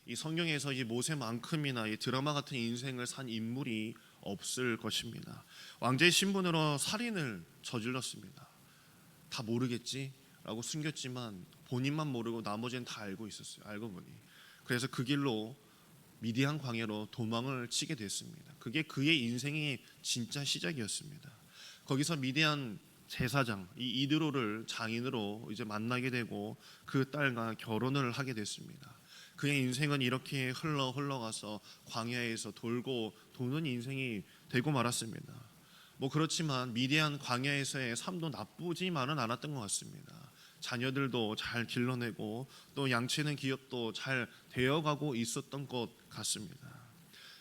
이 성경에서 이 모세만큼이나 이 드라마 같은 인생을 산 인물이 없을 것입니다. 왕제의 신분으로 살인을 저질렀습니다. 다 모르겠지라고 숨겼지만 본인만 모르고 나머지는 다 알고 있었어요. 알고 보니. 그래서 그 길로 미디안 광야로 도망을 치게 됐습니다. 그게 그의 인생의 진짜 시작이었습니다. 거기서 미디안 제사장 이 이드로를 장인으로 이제 만나게 되고 그 딸과 결혼을 하게 됐습니다. 그의 인생은 이렇게 흘러가서 광야에서 돌고 도는 인생이 되고 말았습니다. 그렇지만 미디안 광야에서의 삶도 나쁘지만은 않았던 것 같습니다. 자녀들도 잘 길러내고 또 양치는 기업도 잘 되어가고 있었던 것 같습니다.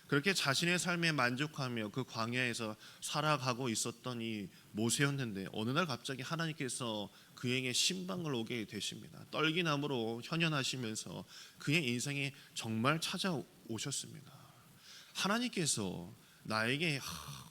그렇게 자신의 삶에 만족하며 그 광야에서 살아가고 있었던 이 모세였는데 어느 날 갑자기 하나님께서 그에게 신방을 오게 되십니다. 떨기나무로 현현하시면서 그의 인생에 정말 찾아오셨습니다. 하나님께서 나에게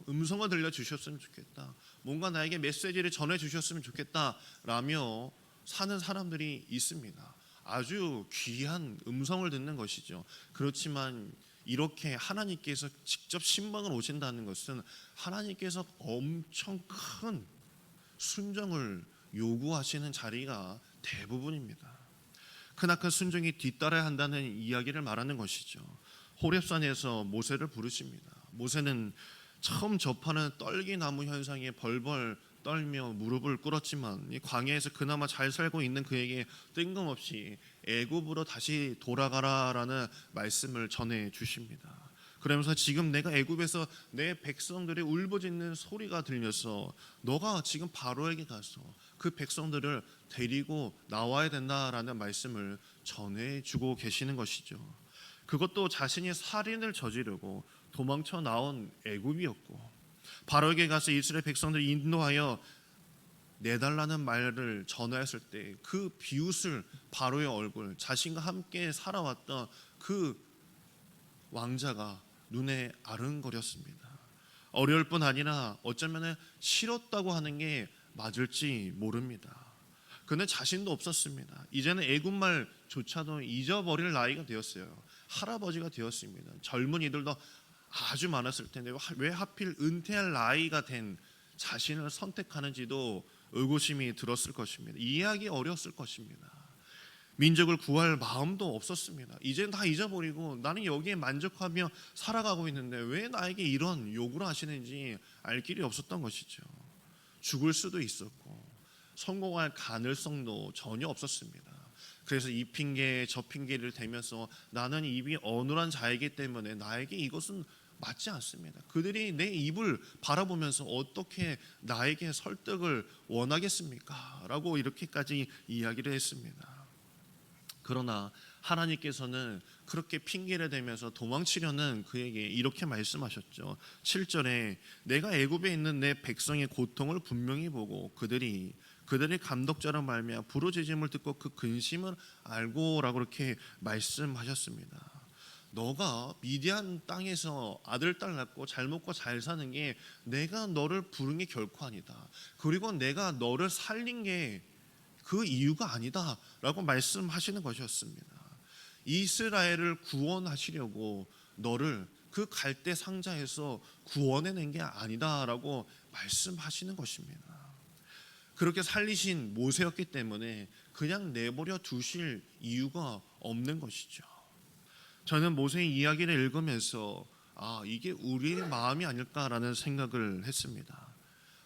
음성을 들려주셨으면 좋겠다, 뭔가 나에게 메시지를 전해주셨으면 좋겠다 라며 사는 사람들이 있습니다. 아주 귀한 음성을 듣는 것이죠. 그렇지만 이렇게 하나님께서 직접 신방을 오신다는 것은 하나님께서 엄청 큰 순종을 요구하시는 자리가 대부분입니다. 크나큰 순종이 뒤따라야 한다는 이야기를 말하는 것이죠. 호렙산에서 모세를 부르십니다. 모세는 처음 접하는 떨기나무 현상에 벌벌 떨며 무릎을 꿇었지만 이 광야에서 그나마 잘 살고 있는 그에게 뜬금없이 애굽으로 다시 돌아가라라는 말씀을 전해 주십니다. 그러면서 지금 내가 애굽에서 내 백성들이 울부짖는 소리가 들려서 너가 지금 바로에게 가서 그 백성들을 데리고 나와야 된다라는 말씀을 전해주고 계시는 것이죠. 그것도 자신이 살인을 저지르고 도망쳐 나온 애굽이었고 바로에게 가서 이스라엘 백성들을 인도하여 내달라는 말을 전하였을 때 그 비웃을 바로의 얼굴, 자신과 함께 살아왔던 그 왕자가 눈에 아른거렸습니다. 어려울 뿐 아니라 어쩌면 싫었다고 하는 게 맞을지 모릅니다. 그는 자신도 없었습니다. 이제는 애국말조차도 잊어버릴 나이가 되었어요. 할아버지가 되었습니다. 젊은이들도 아주 많았을 텐데 왜 하필 은퇴할 나이가 된 자신을 선택하는지도 의구심이 들었을 것입니다. 이해하기 어려웠을 것입니다. 민족을 구할 마음도 없었습니다. 이제는 다 잊어버리고 나는 여기에 만족하며 살아가고 있는데 왜 나에게 이런 요구를 하시는지 알 길이 없었던 것이죠. 죽을 수도 있었고 성공할 가능성도 전혀 없었습니다. 그래서 이 핑계 저 핑계를 대면서 나는 입이 어눌한 자이기 때문에 나에게 이것은 맞지 않습니다. 그들이 내 입을 바라보면서 어떻게 나에게 설득을 원하겠습니까? 라고 이렇게까지 이야기를 했습니다. 그러나 하나님께서는 그렇게 핑계를 대면서 도망치려는 그에게 이렇게 말씀하셨죠. 7절에 내가 애굽에 있는 내 백성의 고통을 분명히 보고 그들의 감독자로 말미암아 부르짖음을 듣고 그 근심을 알고라고 이렇게 말씀하셨습니다. 너가 미디안 땅에서 아들 딸 낳고 잘 먹고 잘 사는 게 내가 너를 부른 게 결코 아니다. 그리고 내가 너를 살린 게 그 이유가 아니다 라고 말씀하시는 것이었습니다. 이스라엘을 구원하시려고 너를 그 갈대 상자에서 구원해낸 게 아니다 라고 말씀하시는 것입니다. 그렇게 살리신 모세였기 때문에 그냥 내버려 두실 이유가 없는 것이죠. 저는 모세의 이야기를 읽으면서 이게 우리의 마음이 아닐까라는 생각을 했습니다.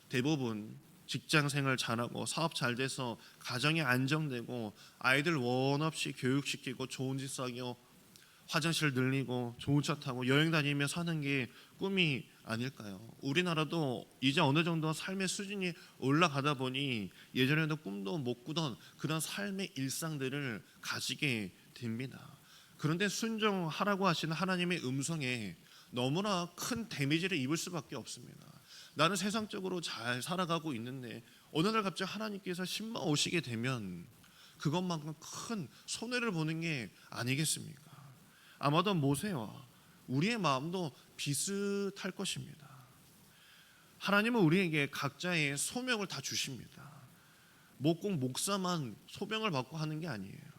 대부분 직장생활 잘하고 사업 잘 돼서 가정이 안정되고 아이들 원 없이 교육시키고 좋은 집 사고 화장실 늘리고 좋은 차 타고 여행 다니며 사는 게 꿈이 아닐까요? 우리나라도 이제 어느 정도 삶의 수준이 올라가다 보니 예전에도 꿈도 못 꾸던 그런 삶의 일상들을 가지게 됩니다. 그런데 순종하라고 하시는 하나님의 음성에 너무나 큰 데미지를 입을 수밖에 없습니다. 나는 세상적으로 잘 살아가고 있는데 어느 날 갑자기 하나님께서 신방 오시게 되면 그것만큼 큰 손해를 보는 게 아니겠습니까? 아마도 모세와 우리의 마음도 비슷할 것입니다. 하나님은 우리에게 각자의 소명을 다 주십니다. 꼭 목사만 소명을 받고 하는 게 아니에요.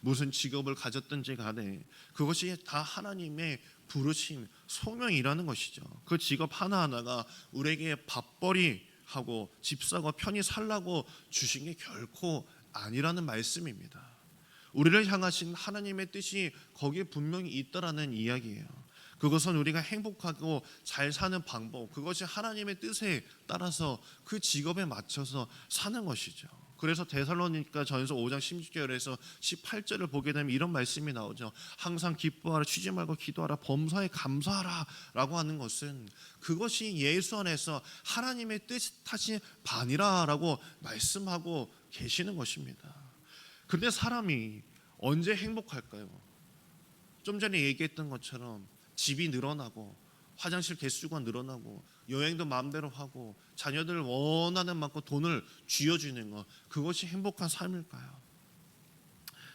무슨 직업을 가졌든지 간에 그것이 다 하나님의 부르심, 소명이라는 것이죠. 그 직업 하나하나가 우리에게 밥벌이 하고 집 사고 편히 살라고 주신 게 결코 아니라는 말씀입니다. 우리를 향하신 하나님의 뜻이 거기에 분명히 있다라는 이야기예요. 그것은 우리가 행복하고 잘 사는 방법, 그것이 하나님의 뜻에 따라서 그 직업에 맞춰서 사는 것이죠. 그래서 데살로니가 전서 5장 16절에서 18절을 보게 되면 이런 말씀이 나오죠. 항상 기뻐하라, 쉬지 말고 기도하라, 범사에 감사하라 라고 하는 것은 그것이 예수 안에서 하나님의 뜻하신 반이라라고 말씀하고 계시는 것입니다. 그런데 사람이 언제 행복할까요? 좀 전에 얘기했던 것처럼 집이 늘어나고 화장실 개수가 늘어나고 여행도 마음대로 하고 자녀들 원하는 만큼 돈을 쥐어주는 것, 그것이 행복한 삶일까요?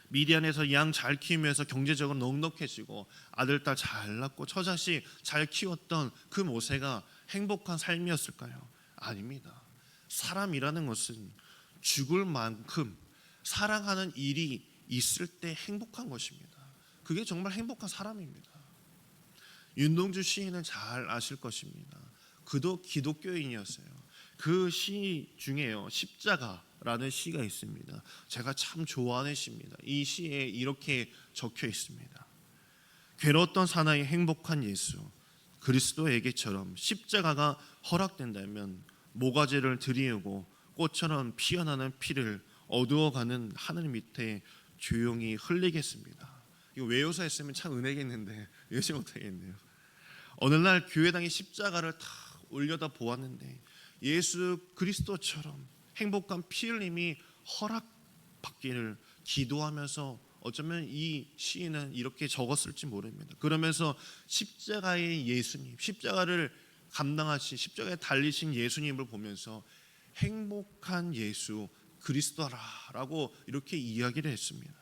미디안에서 양 잘 키우면서 경제적으로 넉넉해지고 아들 딸 잘 낳고 처자식 잘 키웠던 그 모세가 행복한 삶이었을까요? 아닙니다. 사람이라는 것은 죽을 만큼 사랑하는 일이 있을 때 행복한 것입니다. 그게 정말 행복한 사람입니다. 윤동주 시인은 잘 아실 것입니다. 그도 기독교인이었어요. 그 시 중에요, 십자가라는 시가 있습니다. 제가 참 좋아하는 시입니다. 이 시에 이렇게 적혀 있습니다. 괴로웠던 사나이 행복한 예수, 그리스도에게처럼 십자가가 허락된다면 모가지를 들이우고 꽃처럼 피어나는 피를 어두워가는 하늘 밑에 조용히 흘리겠습니다. 이거 외워서 했으면 참 은혜겠는데 외우지 못하겠네요. 어느 날 교회당에 십자가를 탁 올려다 보았는데 예수 그리스도처럼 행복한 피 흘림이 허락받기를 기도하면서 어쩌면 이 시인은 이렇게 적었을지 모릅니다. 그러면서 십자가의 예수님, 십자가를 감당하신, 십자가에 달리신 예수님을 보면서 행복한 예수 그리스도라라고 이렇게 이야기를 했습니다.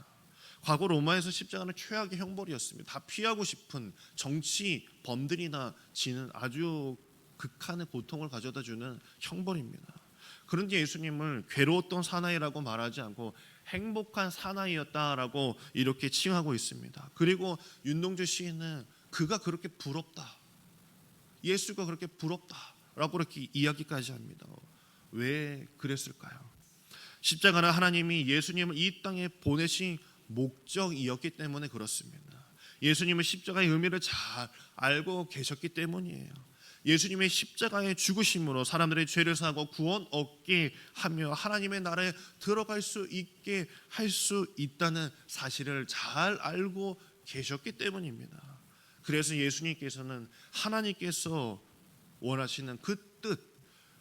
과거 로마에서 십자가는 최악의 형벌이었습니다. 다 피하고 싶은 정치 범들이나 지는 아주 극한의 고통을 가져다주는 형벌입니다. 그런데 예수님을 괴로웠던 사나이라고 말하지 않고 행복한 사나이였다라고 이렇게 칭하고 있습니다. 그리고 윤동주 시인은 그가 그렇게 부럽다, 예수가 그렇게 부럽다라고 이렇게 이야기까지 합니다. 왜 그랬을까요? 십자가는 하나님이 예수님을 이 땅에 보내신 목적이었기 때문에 그렇습니다. 예수님은 십자가의 의미를 잘 알고 계셨기 때문이에요. 예수님의 십자가의 죽으심으로 사람들의 죄를 사하고 구원 얻게 하며 하나님의 나라에 들어갈 수 있게 할 수 있다는 사실을 잘 알고 계셨기 때문입니다. 그래서 예수님께서는 하나님께서 원하시는 그 뜻,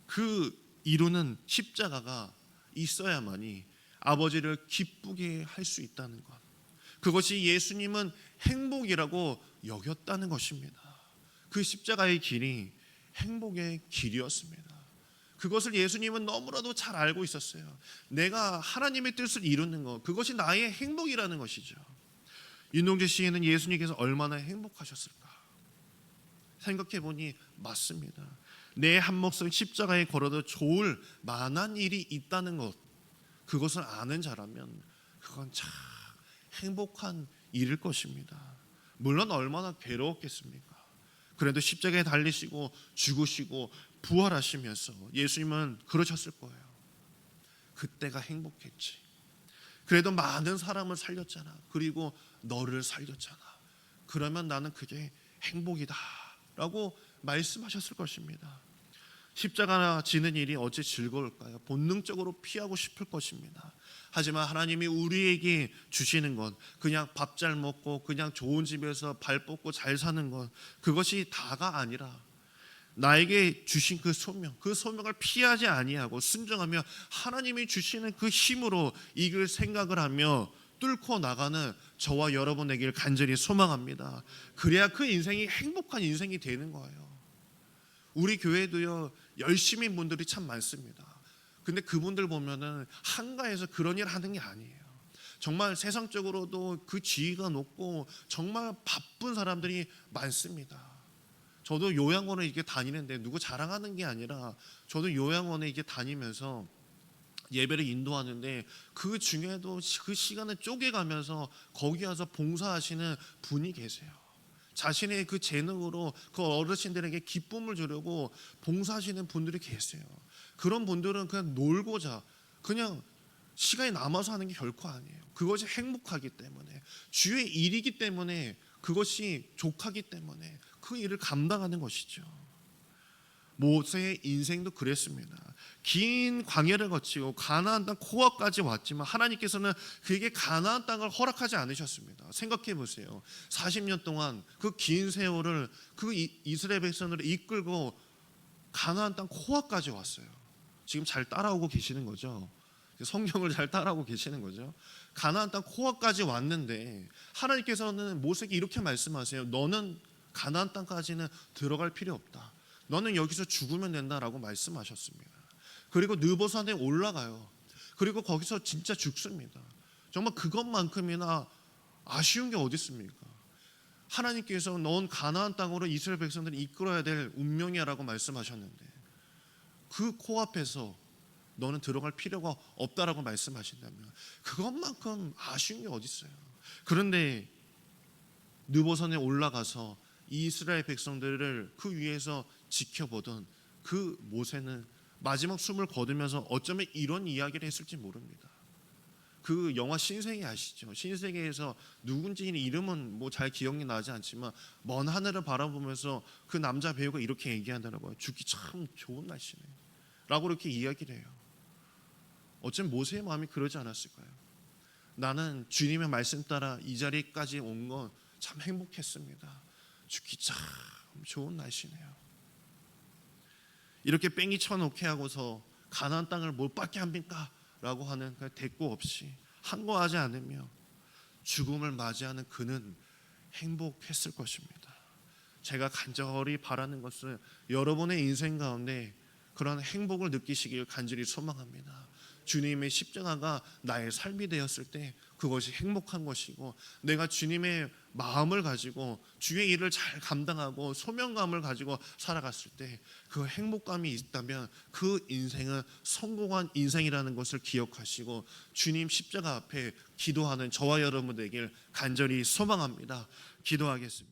그 이루는 십자가가 있어야만이 아버지를 기쁘게 할 수 있다는 것, 그것이 예수님은 행복이라고 여겼다는 것입니다. 그 십자가의 길이 행복의 길이었습니다. 그것을 예수님은 너무나도 잘 알고 있었어요. 내가 하나님의 뜻을 이루는 것, 그것이 나의 행복이라는 것이죠. 윤동주 시인은 예수님께서 얼마나 행복하셨을까 생각해보니 맞습니다. 내 한 목숨 십자가에 걸어도 좋을 만한 일이 있다는 것, 그것을 아는 자라면 그건 참 행복한 일일 것입니다. 물론 얼마나 괴로웠겠습니까? 그래도 십자가에 달리시고 죽으시고 부활하시면서 예수님은 그러셨을 거예요. 그때가 행복했지. 그래도 많은 사람을 살렸잖아. 그리고 너를 살렸잖아. 그러면 나는 그게 행복이다 라고 말씀하셨을 것입니다. 십자가 지는 일이 어찌 즐거울까요? 본능적으로 피하고 싶을 것입니다. 하지만 하나님이 우리에게 주시는 건 그냥 밥 잘 먹고 그냥 좋은 집에서 발 뻗고 잘 사는 것, 그것이 다가 아니라 나에게 주신 그 소명, 그 소명을 피하지 아니하고 순종하며 하나님이 주시는 그 힘으로 이길 생각을 하며 뚫고 나가는 저와 여러분에게 간절히 소망합니다. 그래야 그 인생이 행복한 인생이 되는 거예요. 우리 교회도요, 열심인 분들이 참 많습니다. 근데 그분들 보면은 한가해서 그런 일 하는 게 아니에요. 정말 세상적으로도 그 지위가 높고 정말 바쁜 사람들이 많습니다. 저도 요양원을 이렇게 다니는데 누구 자랑하는 게 아니라 저도 요양원에 이렇게 다니면서 예배를 인도하는데 그 중에도 그 시간을 쪼개가면서 거기 와서 봉사하시는 분이 계세요. 자신의 그 재능으로 그 어르신들에게 기쁨을 주려고 봉사하시는 분들이 계세요. 그런 분들은 그냥 놀고자 그냥 시간이 남아서 하는 게 결코 아니에요. 그것이 행복하기 때문에, 주의 일이기 때문에, 그것이 족하기 때문에 그 일을 감당하는 것이죠. 모세의 인생도 그랬습니다. 긴 광야를 거치고 가나안 땅 코앞까지 왔지만 하나님께서는 그에게 가나안 땅을 허락하지 않으셨습니다. 생각해 보세요. 40년 동안 그 긴 세월을 그 이스라엘 백성들을 이끌고 가나안 땅 코앞까지 왔어요. 지금 잘 따라오고 계시는 거죠? 성경을 잘 따라오고 계시는 거죠? 가나안 땅 코앞까지 왔는데 하나님께서는 모세에게 이렇게 말씀하세요. 너는 가나안 땅까지는 들어갈 필요 없다. 너는 여기서 죽으면 된다라고 말씀하셨습니다. 그리고 느보산에 올라가요. 그리고 거기서 진짜 죽습니다. 정말 그것만큼이나 아쉬운 게 어디 있습니까? 하나님께서 넌 가나안 땅으로 이스라엘 백성들을 이끌어야 될 운명이야라고 말씀하셨는데 그 코앞에서 너는 들어갈 필요가 없다라고 말씀하신다면 그것만큼 아쉬운 게 어디 있어요? 그런데 느보산에 올라가서 이스라엘 백성들을 그 위에서 지켜보던 그 모세는 마지막 숨을 거두면서 어쩌면 이런 이야기를 했을지 모릅니다. 그 영화 신세계 아시죠? 신세계에서 누군지 이름은 뭐 잘 기억이 나지 않지만 먼 하늘을 바라보면서 그 남자 배우가 이렇게 얘기하더라고요. 죽기 참 좋은 날씨네 라고 이렇게 이야기를 해요. 어쩌면 모세의 마음이 그러지 않았을까요? 나는 주님의 말씀 따라 이 자리까지 온 건 참 행복했습니다. 죽기 참 좋은 날씨네요. 이렇게 뺑이 쳐놓게 하고서 가나안 땅을 뭘 밖에 합니까? 라고 하는 그 대꾸 없이 항거하지 않으며 죽음을 맞이하는 그는 행복했을 것입니다. 제가 간절히 바라는 것은 여러분의 인생 가운데 그런 행복을 느끼시길 간절히 소망합니다. 주님의 십자가가 나의 삶이 되었을 때 그것이 행복한 것이고, 내가 주님의 마음을 가지고 주의 일을 잘 감당하고 소명감을 가지고 살아갔을 때 그 행복감이 있다면 그 인생은 성공한 인생이라는 것을 기억하시고 주님 십자가 앞에 기도하는 저와 여러분 되길 간절히 소망합니다. 기도하겠습니다.